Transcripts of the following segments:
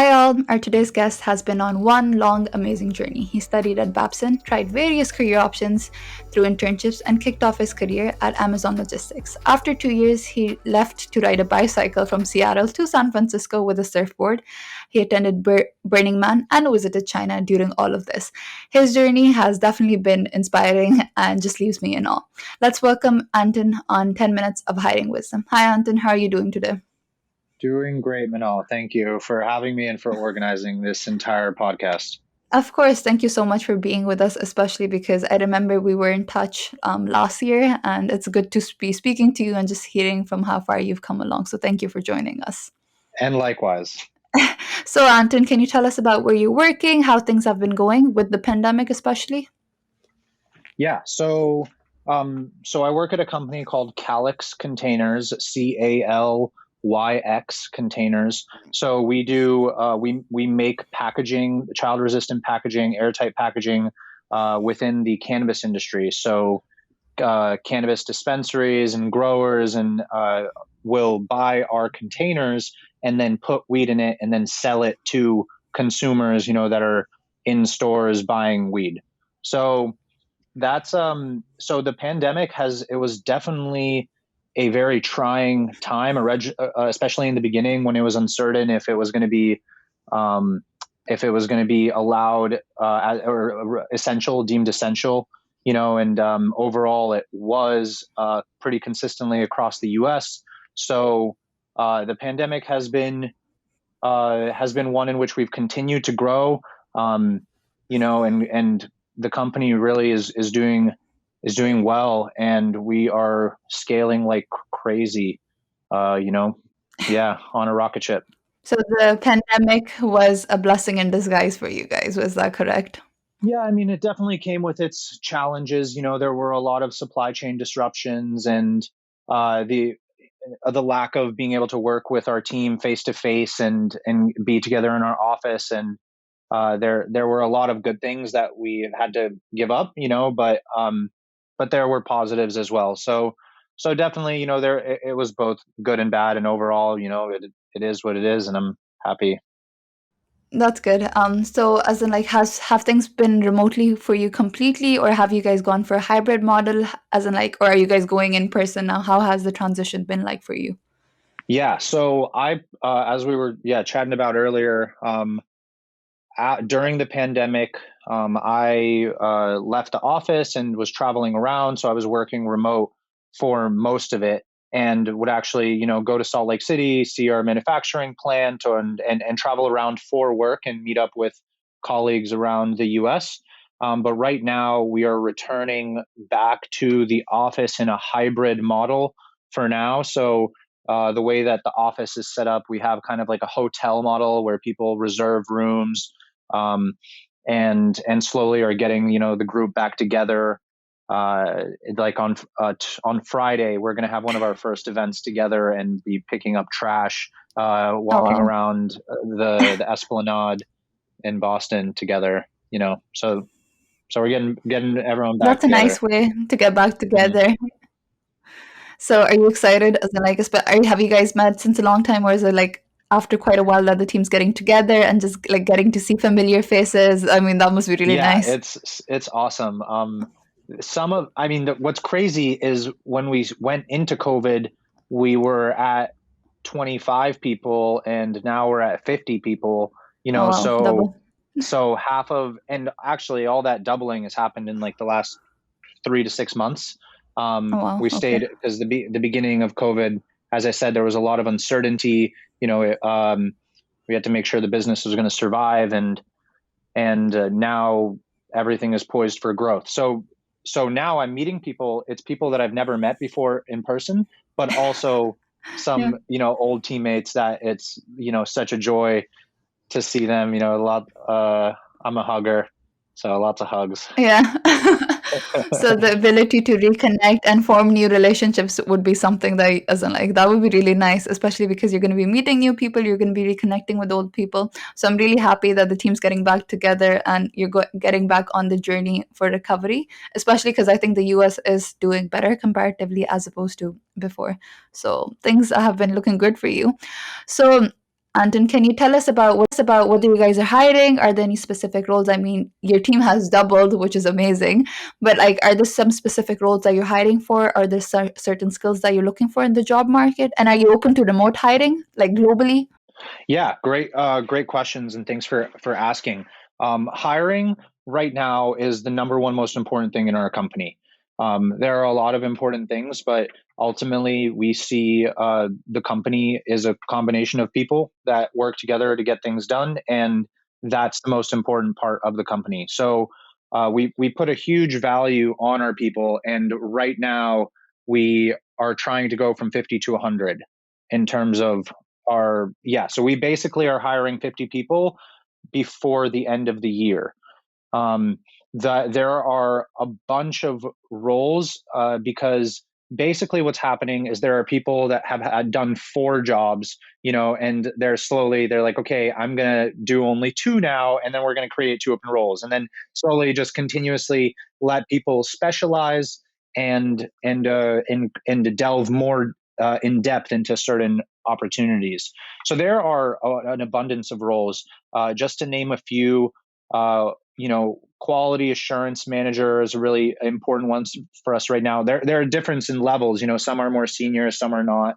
Hi all, our today's guest has been on one long, amazing journey. He studied at Babson, tried various career options through internships, and kicked off his career at Amazon Logistics. After 2 years, he left to ride a bicycle from Seattle to San Francisco with a surfboard. He attended Burning Man and visited China during all of this. His journey has definitely been inspiring and just leaves me in awe. Let's welcome Anton on 10 Minutes of Hiding Wisdom. Hi Anton, how are you doing today? Doing great, Manal. Thank you for having me and for organizing this entire podcast. Of course, thank you so much for being with us, especially because I remember we were in touch last year, and it's good to be speaking to you and just hearing from how far you've come along. So, thank you for joining us. And likewise. So, Anton, can you tell us about where you're working, how things have been going with the pandemic, especially? Yeah, so I work at a company called Calyx Containers, Calyx Containers. So we make packaging, child resistant packaging, airtight packaging within the cannabis industry. So cannabis dispensaries and growers and will buy our containers and then put weed in it and then sell it to consumers, that are in stores buying weed. So so the pandemic it was definitely a very trying time, especially in the beginning when it was uncertain um, if it was going to be allowed or essential, deemed essential, and overall it was pretty consistently across the U.S. So the pandemic has been one in which we've continued to grow, and the company really is doing well, and we are scaling like crazy, yeah, on a rocket ship. So, the pandemic was a blessing in disguise for you guys. Was that correct? Yeah, I mean, it definitely came with its challenges. There were a lot of supply chain disruptions and the lack of being able to work with our team face to face and be together in our office. And there were a lot of good things that we had to give up, but there were positives as well. So definitely, it was both good and bad, and overall, it is what it is, and I'm happy. That's good. So as in like have things been remotely for you completely, or have you guys gone for a hybrid model as in like, or are you guys going in person now? How has the transition been like for you? Yeah. So as we were, chatting about earlier, during the pandemic, I left the office and was traveling around. So I was working remote for most of it, and would actually, go to Salt Lake City, see our manufacturing plant, and travel around for work and meet up with colleagues around the US. But right now, we are returning back to the office in a hybrid model for now. So the way that the office is set up, we have kind of like a hotel model where people reserve rooms, um, and slowly are getting, the group back together. Like on Friday, we're going to have one of our first events together and be picking up trash, Oh walking wow. around the Esplanade in Boston together. So we're getting everyone back That's a together. nice way to get back Mhm. together. So are you excited as in like have you guys met since a long time, or is it like after quite a while that the team's getting together and just like getting to see familiar faces? I mean, that must be really Yeah, nice. it's awesome. I mean, what's crazy is when we went into COVID, we were at 25 people, and now we're at 50 people. Oh wow, So double. half of, and actually all that doubling has happened in like the last 3 to 6 months. Oh wow, We okay. stayed because the beginning of COVID, as I said, there was a lot of uncertainty. We had to make sure the business was going to survive, and now everything is poised for growth. So now I'm meeting people. It's people that I've never met before in person, but also Yeah. some, old teammates that it's, such a joy to see them. A lot. I'm a hugger, so lots of hugs. Yeah. So the ability to reconnect and form new relationships would be something that isn't like that would be really nice, especially because you're going to be meeting new people, you're going to be reconnecting with old people. So I'm really happy that the team's getting back together and you're getting back on the journey for recovery, especially because I think the US is doing better comparatively as opposed to before. So things have been looking good for you. So Anton, can you tell us about whether you guys are hiring? Are there any specific roles? I mean, your team has doubled, which is amazing. But like, are there some specific roles that you're hiring for? Are there certain skills that you're looking for in the job market? And are you open to remote hiring, like globally? Yeah, great questions, and thanks for asking. Hiring right now is the number one most important thing in our company. There are a lot of important things, but ultimately we see the company is a combination of people that work together to get things done, and that's the most important part of the company. So we put a huge value on our people, and right now we are trying to go from 50 to 100 in terms of so we basically are hiring 50 people before the end of the year. um, there are a bunch of roles because basically what's happening is there are people that have had done 4 jobs, and they're like, okay, I'm going to do only 2 now, and then we're going to create 2 open roles, and then slowly just continuously let people specialize and to delve more in depth into certain opportunities. So there are an abundance of roles. Just to name a few, quality assurance manager is a really important one for us right now. There are difference in levels. Some are more senior, some are not.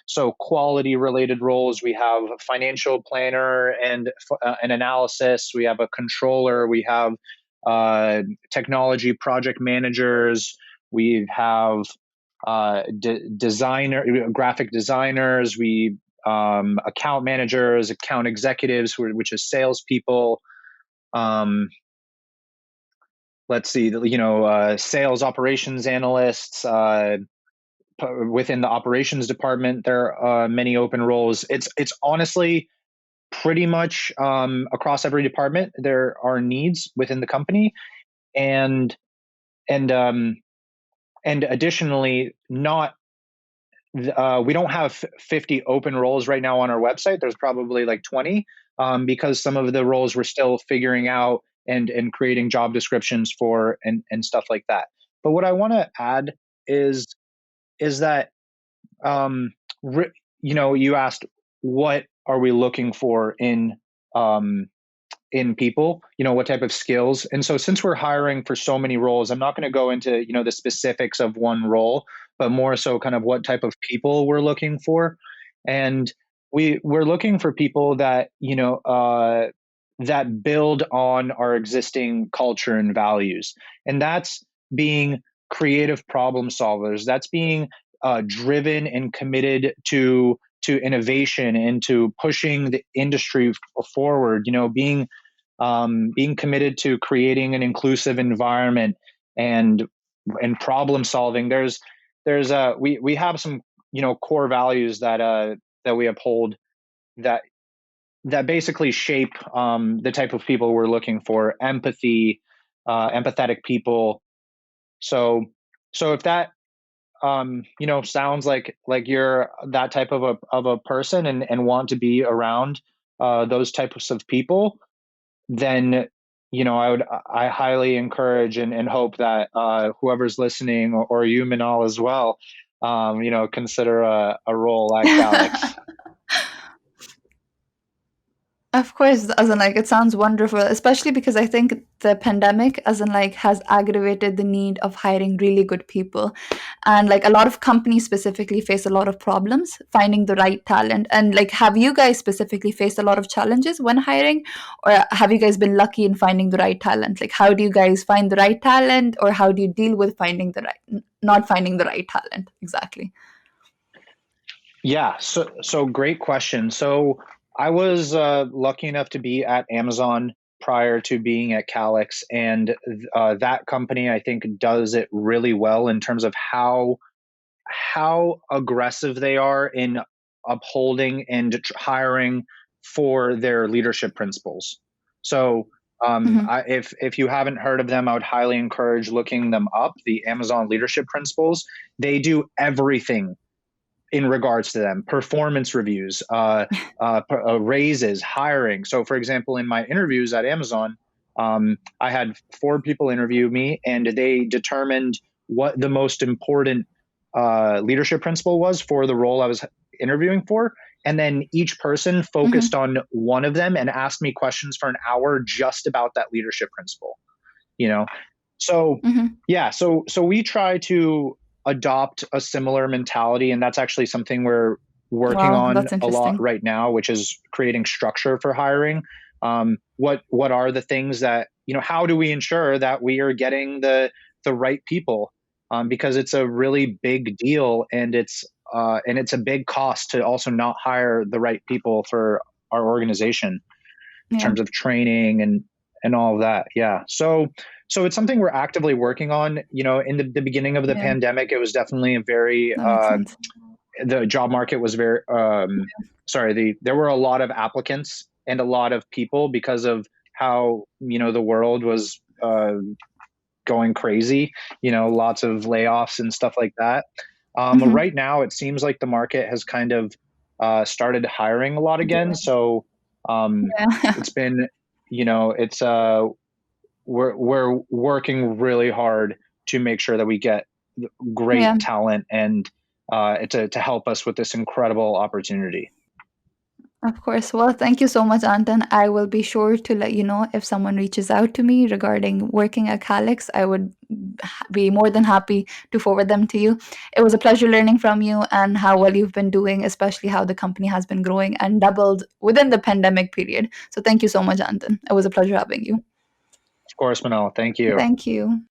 So quality related roles, we have a financial planner and an analysis. We have a controller. We have technology project managers. We have graphic designers. We account managers, account executives, which is salespeople. Um, let's see, sales operations analysts. Within the operations department, there are many open roles. It's honestly pretty much across every department there are needs within the company, and and um, and additionally, not we don't have 50 open roles right now on our website. There's probably like 20, because some of the roles we're still figuring out and creating job descriptions for and stuff like that. But what I want to add is is that um, you asked what are we looking for um, in people, what type of skills. And so since we're hiring for so many roles, I'm not going to go into, the specifics of one role, but more so kind of what type of people we're looking for. And we're looking for people that, that build on our existing culture and values. And that's being creative problem solvers. That's being driven and committed to innovation and to pushing the industry forward, being committed to creating an inclusive environment and problem solving. We have some core values that we uphold that basically shape the type of people we're looking for. Empathy, empathetic people. So if that sounds like you're that type of a person and want to be around those types of people, then I highly encourage and hope that whoever's listening, or you, Manal, as well, consider a role like Calyx. Of course, as in like it sounds wonderful, especially because I think the pandemic, as in like, has aggravated the need of hiring really good people. And like a lot of companies specifically face a lot of problems finding the right talent. And like, have you guys specifically faced a lot of challenges when hiring, or have you guys been lucky in finding the right talent? Like, how do you guys find the right talent, or how do you deal with finding the right, not finding the right talent exactly? Yeah, so great question. So I was lucky enough to be at Amazon prior to being at Calyx, and that company I think does it really well in terms of how aggressive they are in upholding and hiring for their leadership principles. So Hmm. if you haven't heard of them, I would highly encourage looking them up. The Amazon leadership principles. They do everything in regards to them: performance reviews, raises, hiring. So, for example, in my interviews at Amazon, I had 4 people interview me, and they determined what the most important leadership principle was for the role I was interviewing for. and then each person Mm-hmm. focused on one of them and asked me questions for an hour just about that leadership principle, you know. So Mm-hmm. yeah, so we try to adopt a similar mentality, and that's actually something we're working Wow, on that's a lot interesting. right now, which is creating structure for hiring. What are the things that, how do we ensure that we are getting the right people? Because it's a really big deal, and it's a big cost to also not hire the right people for our organization in Yeah, terms of training and all of that. Yeah. So it's something we're actively working on. In the beginning of the yeah, pandemic, it was definitely a very that makes sense. the job market was very sorry, there were a lot of applicants and a lot of people because of how the world was going crazy. Lots of layoffs and stuff like that. Mm-hmm. Right now, it seems like the market has kind of started hiring a lot again. Good. So Yeah, it's been, it's we're working really hard to make sure that we get yeah. great talent and to help us with this incredible opportunity. Of course. Well, thank you so much, Anton. I will be sure to let you know if someone reaches out to me regarding working at Calyx. I would be more than happy to forward them to you. It was a pleasure learning from you and how well you've been doing, especially how the company has been growing and doubled within the pandemic period. So thank you so much, Anton. It was a pleasure having you. Of course, Manal. Thank you. Thank you.